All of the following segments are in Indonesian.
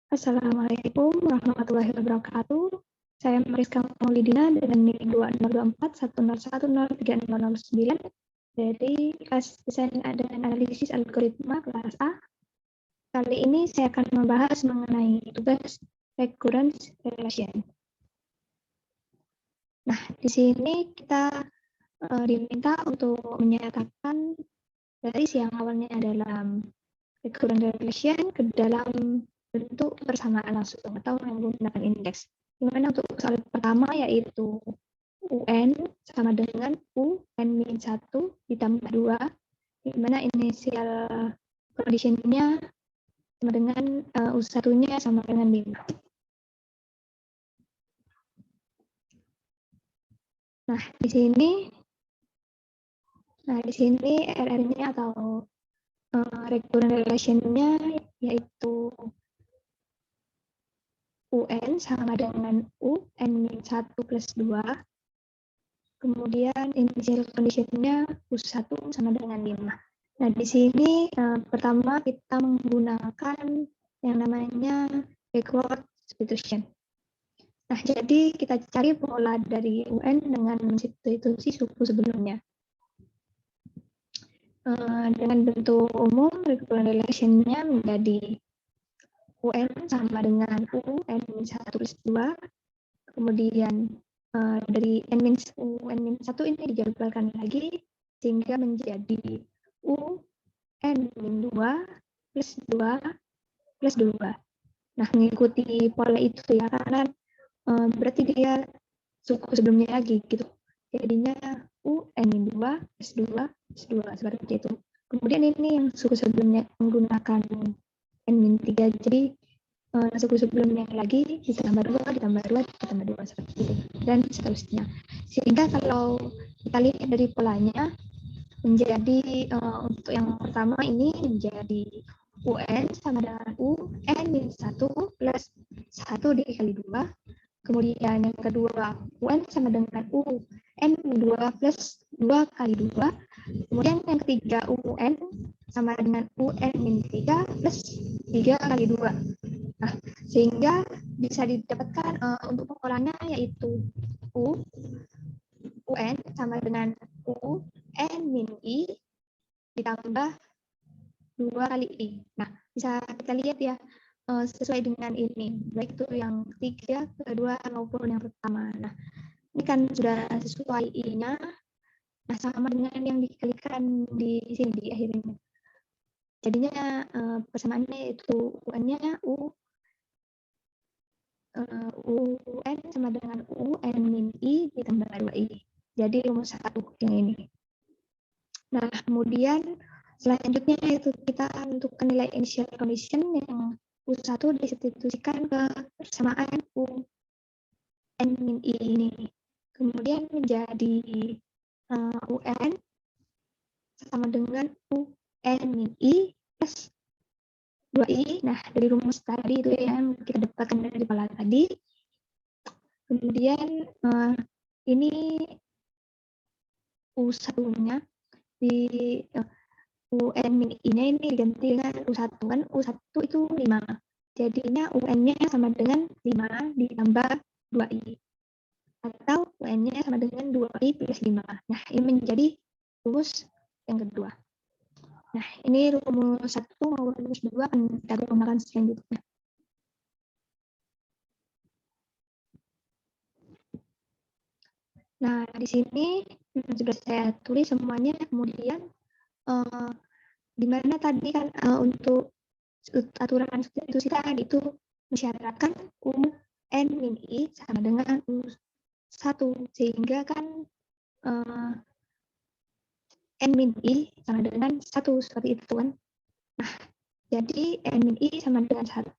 Assalamualaikum warahmatullahi wabarakatuh. Saya Mariska Maulidina dengan NIK 202410103009 dari kelas Desain dan Analisis Algoritma kelas A. Kali ini saya akan membahas mengenai tugas Recurrence Relation. Nah, di sini kita diminta untuk menyatakan garis yang awalnya dalam Recurrent Relation ke dalam bentuk persamaan langsung atau menggunakan indeks. Dimana untuk soal pertama yaitu UN sama dengan UN-1 ditambah 2, dimana initial condition-nya sama dengan U1-nya sama dengan 5. Nah, di sini RR-nya atau recurrent relation-nya yaitu UN sama dengan UN-1 plus 2. Kemudian initial condition-nya U1 sama dengan 5. Nah, di sini pertama kita menggunakan yang namanya backward substitution. Nah, jadi kita cari pola dari UN dengan substitusi suku sebelumnya. Dengan bentuk umum, recurrent relation-nya menjadi UN sama dengan UN-1 plus 2. Kemudian dari UN-1 ini dijabarkan lagi sehingga menjadi UN-2 plus 2 plus 2. Nah, mengikuti pola itu ya, karena berarti dia suku sebelumnya lagi gitu. Jadinya UN-2 plus 2 plus 2 seperti itu. Kemudian ini yang suku sebelumnya menggunakan N-3, jadi suku sebelumnya lagi ditambah 2 seperti itu, dan seterusnya. Sehingga kalau kita lihat dari polanya, menjadi untuk yang pertama ini menjadi UN sama dengan UN-1 plus 1 dikali 2. Kemudian yang kedua, UN sama dengan UN-2 plus 2 kali 2. Kemudian yang ketiga, UN sama dengan UN-3 plus 3 kali 2. Nah, sehingga bisa didapatkan untuk polanya yaitu UN sama dengan UN-I ditambah 2 kali I. Nah, bisa kita lihat ya, sesuai dengan ini, baik itu yang ketiga, kedua, maupun yang pertama. Nah, ini kan sudah sesuai I-nya, nah sama dengan yang dikalikan di sini, di akhirnya. Jadinya persamaannya itu UN-nya UN sama dengan UN-I ditambah 2I. Jadi rumus 1 yang ini. Nah, kemudian selanjutnya itu kita menentukan nilai initial condition yang U1 disubstitusikan ke persamaan UN-I ini. Kemudian menjadi UN sama dengan UN-I plus 2I. Nah, dari rumus tadi itu yang kita dapatkan dari pola tadi. Kemudian ini U1-nya di UN-nya ini diganti dengan U1, kan U1 itu 5. Jadinya UN-nya sama dengan 5 ditambah 2I. Atau UN-nya sama dengan 2I plus 5. Nah, ini menjadi rumus yang kedua. Nah, ini rumus 1 maupun rumus 2 akan kita gunakan selanjutnya. Nah, di sini sudah saya tulis semuanya. Kemudian di mana tadi kan untuk aturan substitusi tadi itu mensyaratkan UN-I sama dengan U1, sehingga kan N-I sama dengan 1 seperti itu kan. Nah, jadi N-I sama dengan 1,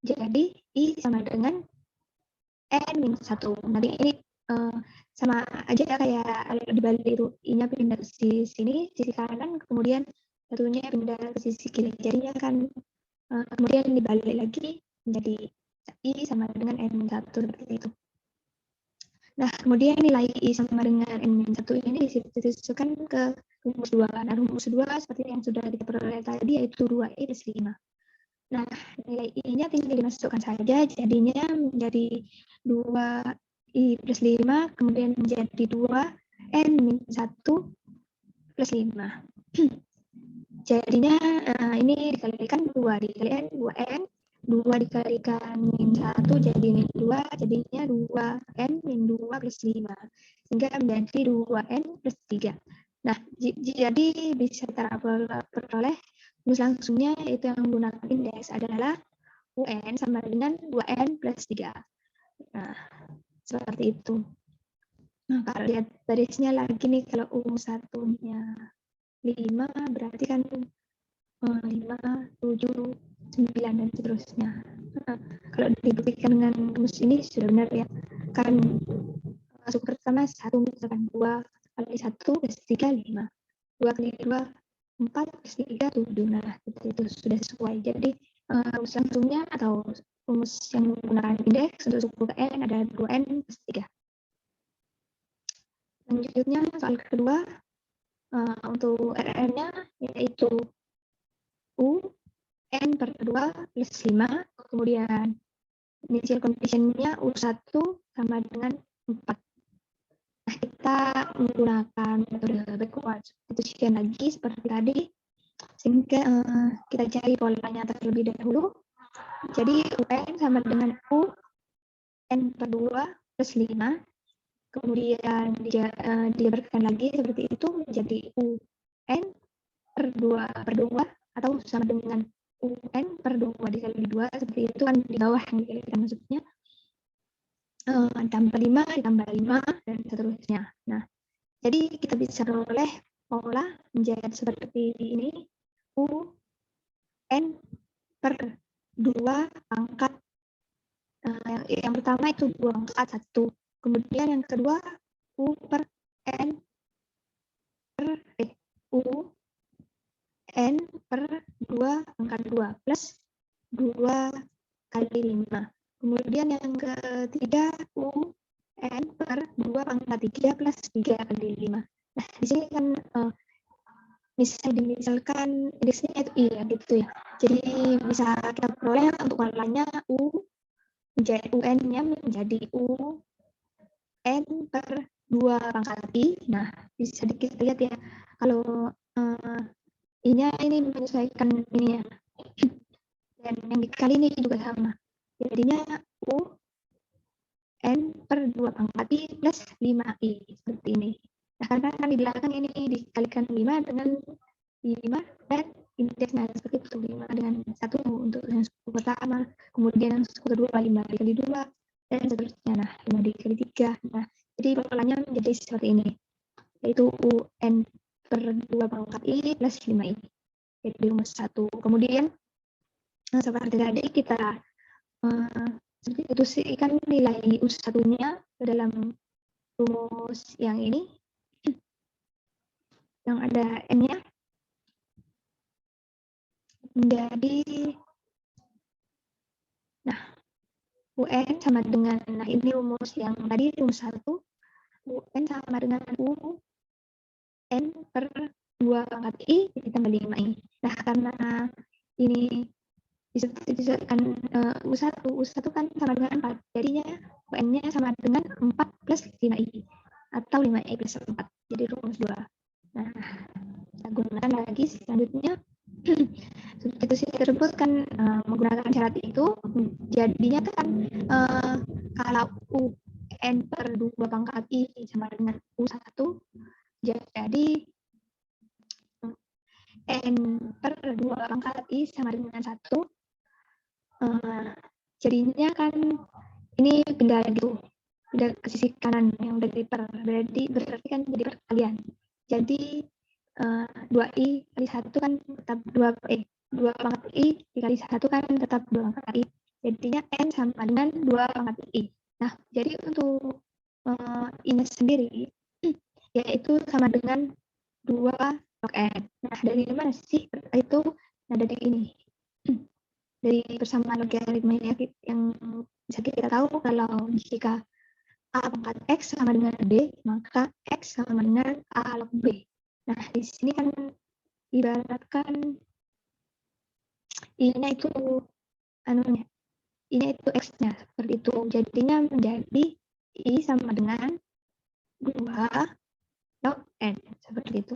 jadi I sama dengan N-1. Nanti ini sama aja kayak dibalik itu, I-nya pindah ke sini, sisi kanan, kemudian satunya pindah ke sisi kiri. Jadinya kan kemudian dibalik lagi menjadi I sama dengan N-1 seperti itu. Nah, kemudian nilai I sama dengan N-1 ini disubstitusikan ke rumus 2. Nah, rumus 2 seperti yang sudah kita peroleh tadi yaitu 2I plus 5. Nah, nilai I-nya tinggal dimasukkan saja, jadinya menjadi 2I plus 5, kemudian menjadi 2N min 1 plus 5. Jadinya ini dikalikan 2 dikalikan 2N, 2 dikalikan min 1 jadi min 2, jadinya 2N min 2 plus 5. Sehingga menjadi 2N plus 3. Nah, jadi bisa terperoleh rumus langsungnya itu yang menggunakan indeks adalah UN sama dengan 2N plus 3. Nah, seperti itu. Nah, kalau lihat barisnya lagi nih, kalau U1-nya 5, berarti kan 5, 7, 9, dan seterusnya. Nah, kalau dibuktikan dengan rumus ini sudah benar ya. Kan masuk pertama 1, misalkan 2 kali 1 plus 3, 5. 2 kali 2, 4 plus 3, 7. Nah, itu sudah sesuai. Jadi, rumus langsungnya atau rumus yang menggunakan indeks untuk suku ke N ada 2N plus 3. Selanjutnya, soal kedua, untuk RR-nya yaitu U N per 2 plus 5, kemudian initial condition-nya U1 sama dengan 4. Nah, kita menggunakan metode backward substitution lagi seperti tadi, sehingga kita cari polanya terlebih dahulu. Jadi UN sama dengan U N per 2 plus 5, kemudian dijabarkan lagi seperti itu menjadi U N per 2 atau sama dengan UN per 2 dikali 2, seperti itu kan di bawah yang dikalikan maksudnya, tambah 5 ditambah 5 dan seterusnya. Nah, jadi kita bisa peroleh pola menjadi seperti ini, UN per 2 pangkat, yang pertama itu 2 pangkat 1, kemudian yang kedua U per N per U N per 2 pangkat 2 plus 2 kali 5. Kemudian yang ketiga U N per 2 pangkat 3 plus 3 kali 5. Nah, di sini kan misalkan indeksnya itu I ya, gitu ya. Jadi bisa kita peroleh untuk polanya U menjadi UN-nya menjadi U N per 2 pangkat I. Nah, bisa kita lihat ya, kalau ini menyesuaikan ini ya. Dan yang dikali ini juga sama. Jadinya U N per 2 pangkat I plus 5I. Seperti ini. Nah, karena kan di belakang ini dikalikan 5 dengan 5 dan indeksnya seperti itu. 5 dengan 1 untuk yang suku pertama. Kemudian yang suku kedua 5 dikali 2. Dan seterusnya. Nah, 5 dikali 3. Nah, jadi polanya menjadi seperti ini. Yaitu UN per 2 pangkat I plus 5I. Jadi rumus 1. Kemudian seperti tadi kita substitusikan nilai U1-nya ke dalam rumus yang ini, yang ada N-nya, menjadi, nah, UN sama dengan, nah ini rumus yang tadi, rumus 1, UN sama dengan U N per 2 pangkat I ditambah 5I. Nah, karena ini disebutkan U1 kan sama dengan 4, jadinya UN-nya sama dengan 4 plus 5I, atau 5I plus 4, jadi rumus 2. Nah, kita gunakan lagi selanjutnya. Substitusi tersebut kan menggunakan syarat itu, jadinya kan kalau UN per 2 pangkat I sama dengan U1, jadi N per 2 pangkat I sama dengan 1, jadinya kan ini pindah gitu, pindah ke sisi kanan yang dari per, berarti kan jadi perkalian. Jadi 2I kali 1 kan tetap 2 pangkat I dikali 1 kan tetap 2 pangkat I. Jadinya N sama dengan 2 pangkat I. Nah, jadi untuk ini sendiri yaitu sama dengan 2 log N. Nah, dari mana sih itu? Nah, dari ini. Dari persamaan logaritma yang bisa kita tahu kalau jika A pangkat X sama dengan B, maka X sama dengan A log B. Nah, di sini kan ibaratkan I-nya itu anunya, I-nya itu X-nya seperti itu. Jadinya menjadi I sama dengan 2 log N seperti itu.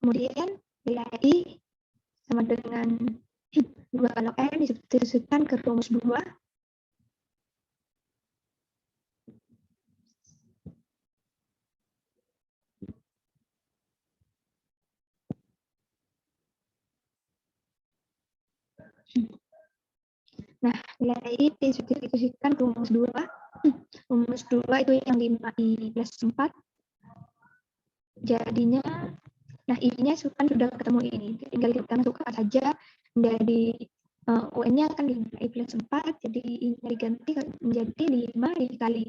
Kemudian nilai I sama dengan 2 log N disubstitusikan ke rumus 2. Nah, nilai I disubstitusikan ke rumus 2. Rumus 2 itu yang 5I plus 4. Jadinya, nah I-nya kan sudah ketemu ini. Tinggal kita masukkan saja dari UN-nya kan 5I plus 4. Jadi I-nya diganti menjadi 5 dikali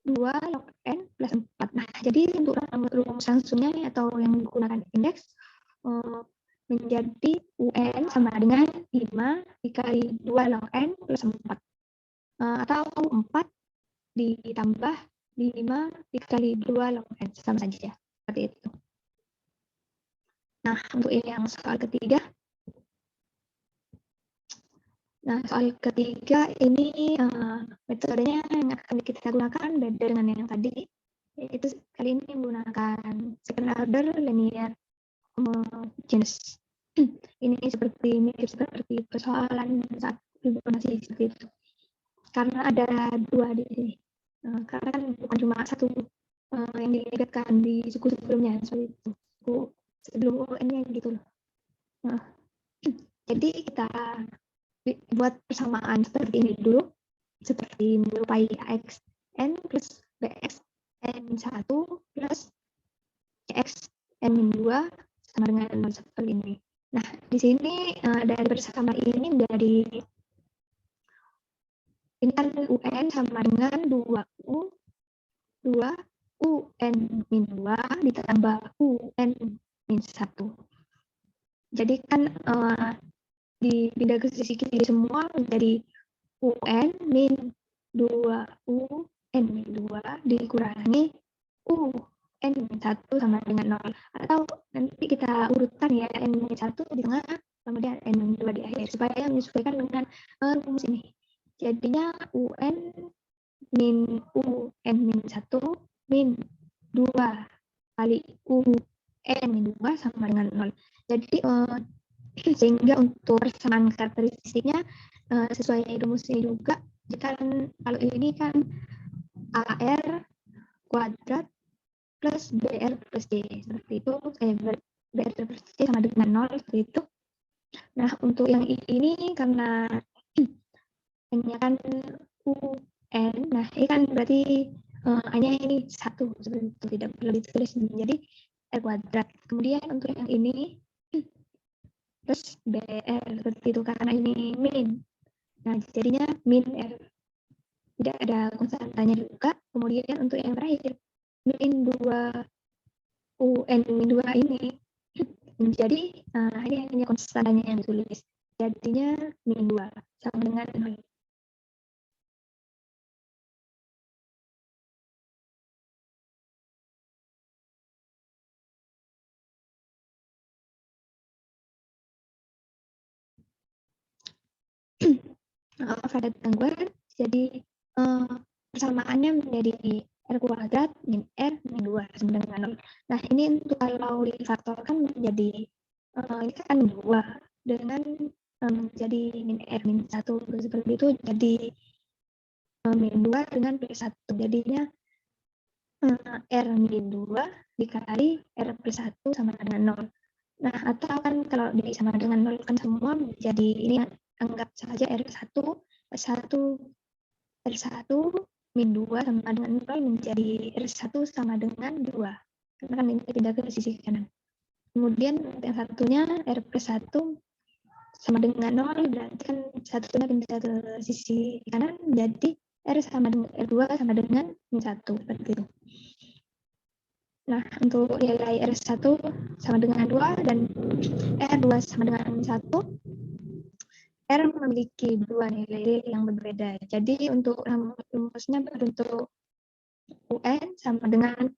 2 log N plus 4. Nah, jadi untuk rumus langsungnya atau yang menggunakan indeks menjadi UN sama dengan 5 dikali 2 log N plus 4. Atau 4 ditambah 5 dikali 2 log N, sama saja. Seperti itu. Nah, untuk yang soal ketiga. Nah, soal ketiga ini metodenya yang akan kita gunakan beda dengan yang tadi. Itu kali ini menggunakan second order linear homogeneous. Ini mirip seperti persoalan saat Fibonacci seperti itu. Karena ada 2 di sini. Karena kan bukan cuma satu yang dilibatkan di suku sebelumnya, seperti itu. Suku sebelum UN-nya gitu loh. Nah, jadi kita buat persamaan seperti ini dulu, seperti menyerupai AX N plus BX N1 plus CX N-2 sama dengan 0 seperti ini. Nah, di sini dari persamaan ini menjadi ini kan UN sama dengan 2U 2 UN-2 ditambah UN-1. Jadi kan dipindah ke sisi kiri semua menjadi UN min 2 UN min 2 dikurangi UN min 1 sama dengan 0. Atau nanti kita urutkan ya, N min 1 di tengah, kemudian N min 2 di akhir, supaya menyesuaikan dengan rumus ini. Jadinya UN min UN min 1 min 2 kali UN min 2 sama dengan 0. Jadi sehingga untuk persamaan karakteristiknya sesuai rumus ini juga. Jika kalau ini kan AR kuadrat plus BR plus D seperti itu, BR plus D sama dengan 0 seperti itu. Nah, untuk yang ini karena hanya kan UN, nah ini kan berarti hanya ini 1 seperti itu, tidak perlu ditulis menjadi R kuadrat. Kemudian untuk yang ini plus BR seperti itu karena ini min. Nah, jadinya min R. Tidak ada konstantanya juga. Kemudian untuk yang terakhir, min 2 UN min 2 ini menjadi ini hanya konstantanya yang ditulis. Jadinya min 2 sama dengan 0. Maaf ada gangguan. Jadi persamaannya menjadi R kuadrat min R min 2 sama dengan 0. Nah, ini untuk kalau difaktorkan menjadi ini kan 2 dengan menjadi min R min 1 seperti itu, jadi min 2 dengan plus 1. Jadinya R min 2 dikali R plus 1 sama dengan 0. Nah, atau kan kalau sama dengan 0 kan semua menjadi ini anggap saja R1 plus 1 R1 min 2 sama dengan 0 menjadi R1 sama dengan 2. Karena kan ini pindah ke sisi kanan. Kemudian yang satunya R plus 1 sama dengan 0, berarti kan satunya pindah ke sisi kanan, jadi R sama dengan R2 sama dengan min 1, seperti itu. Nah, untuk nilai R1 sama dengan 2 dan R2 sama dengan min 1, R memiliki 2 nilai yang berbeda. Jadi untuk rumusnya untuk UN sama dengan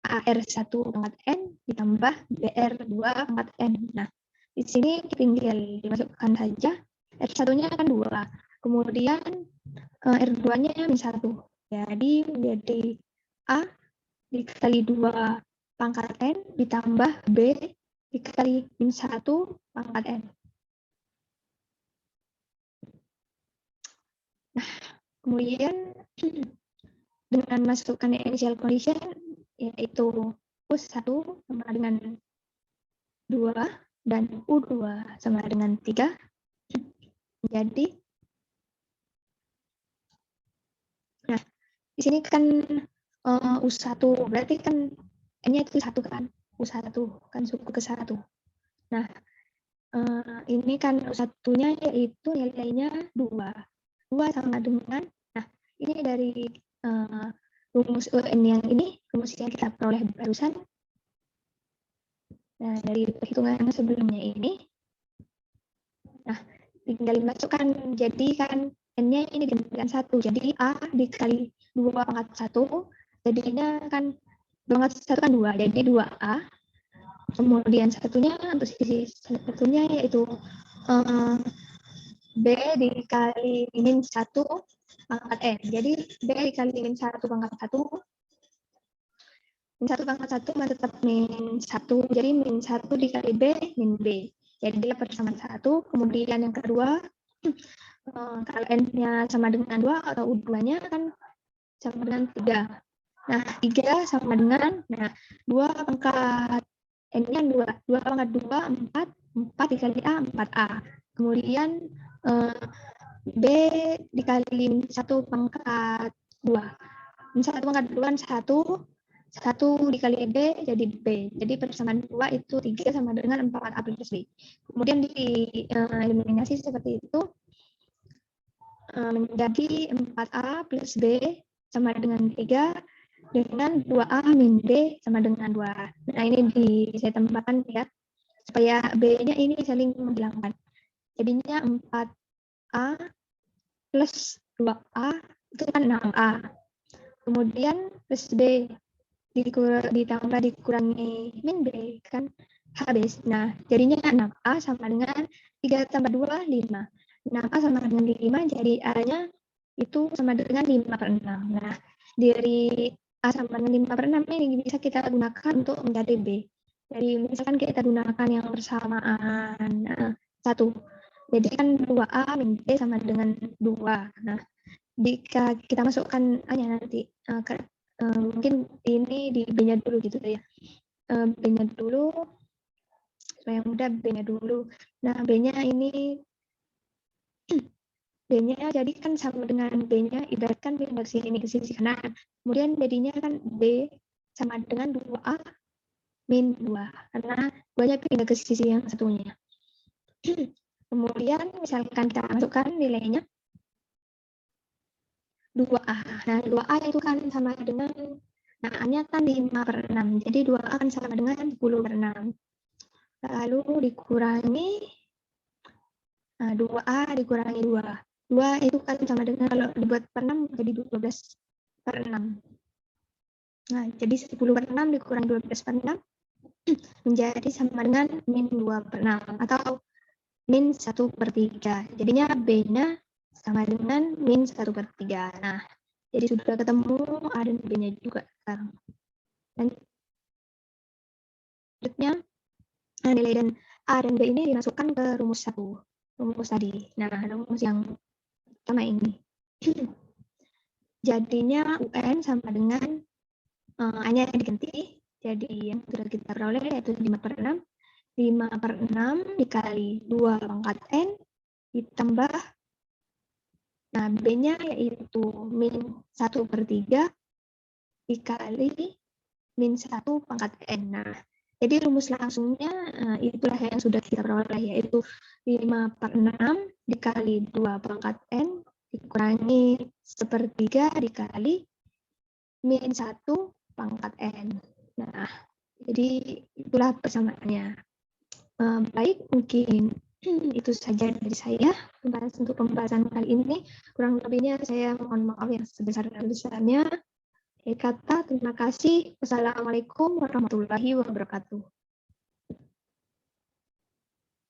AR1 pangkat N ditambah BR2 pangkat N. Nah, Di sini tinggal dimasukkan saja. R1-nya kan 2. Kemudian R2-nya min 1. Jadi menjadi A dikali 2 pangkat N ditambah B dikali min 1 pangkat N. Nah, kemudian dengan masukkan initial condition, yaitu U1 sama dengan 2 dan U2 sama dengan 3, jadi nah di sini kan U1 berarti kan N-nya itu 1 kan, U1 kan suku ke 1. Nah ini kan U1-nya yaitu nilainya 2 sama dengan, nah ini dari rumus UN yang ini, rumus yang kita peroleh barusan. Nah, dari perhitungan sebelumnya ini, nah tinggal dimasukkan, jadi kan N-nya ini dengan 1, jadi A dikali 2 pangkat 1, jadinya kan 2 pangkat 1 kan 2, jadi 2A. Kemudian satunya, untuk sisi satunya yaitu B dikali min 1 pangkat N. Jadi B dikali min 1 pangkat 1, min 1 pangkat 1 tetap min 1, jadi min 1 dikali B, min B. Jadi dia persamaan 1, kemudian yang kedua, kalau N-nya sama dengan 2 atau U2-nya kan sama dengan 3. Nah, 3 sama dengan, nah 2 pangkat N-nya 2, 2 pangkat 2, 4 dikali A, 4A. Kemudian B dikali min 1 pangkat 2. Min 1 pangkat 2 kan 1 dikali B jadi B. Jadi persamaan 2 itu 3 sama dengan 4A plus B. Kemudian eliminasi seperti itu menjadi 4A plus B sama dengan 3 dengan 2A min B sama dengan 2A. Nah ini saya tambahkan ya, supaya B-nya ini saling menghilangkan. Jadinya 4A plus 2A itu kan 6A. Kemudian plus B ditambah dikurangi min B kan habis. Nah, jadinya 6A sama dengan 3 tambah 2, 5. 6A sama dengan 5, jadi A-nya itu sama dengan 5/6. Nah, dari A sama dengan 5/6 ini bisa kita gunakan untuk mencari B. Jadi misalkan kita gunakan yang persamaan 1. Jadi kan 2A min B sama dengan 2. Nah, jika kita masukkan A-nya nanti, mungkin ini di B-nya dulu gitu ya. B-nya dulu, supaya mudah B-nya dulu. Nah, B-nya ini, B-nya jadi kan sama dengan B-nya, ibaratkan B dari sini ke sisi kanan. Kemudian jadinya kan B sama dengan 2A min 2, karena 2-nya pindah ke sisi yang satunya. Kemudian misalkan kita masukkan nilainya 2A. Nah, 2A itu kan sama dengan, nah A-nya kan 5/6, jadi 2A kan sama dengan 10/6. Lalu dikurangi 2A dikurangi 2. 2 itu kan sama dengan, kalau dibuat per 6 jadi 12/6. Nah, jadi 10/6 dikurangi 12/6 menjadi sama dengan min 2/6 atau min 1/3. Jadinya B-nya sama dengan min 1/3. Nah, jadi sudah ketemu A dan B-nya juga sekarang. Dan selanjutnya nilai dan A dan B ini dimasukkan ke rumus 1. Rumus tadi. Nah, rumus yang pertama ini. Jadinya UN sama dengan A-nya diganti. Jadi yang sudah kita peroleh yaitu 5/6. 5/6 dikali 2 pangkat N ditambah, nah B-nya yaitu min 1/3 dikali min 1 pangkat N. Nah, jadi rumus langsungnya itulah yang sudah kita peroleh, yaitu 5/6 dikali 2 pangkat N dikurangi 1/3 dikali min 1 pangkat N. Nah, jadi itulah persamaannya. Baik, mungkin itu saja dari saya untuk pembahasan kali ini. Kurang lebihnya saya mohon maaf yang sebesar-besarnya. Terima kasih. Wassalamualaikum warahmatullahi wabarakatuh.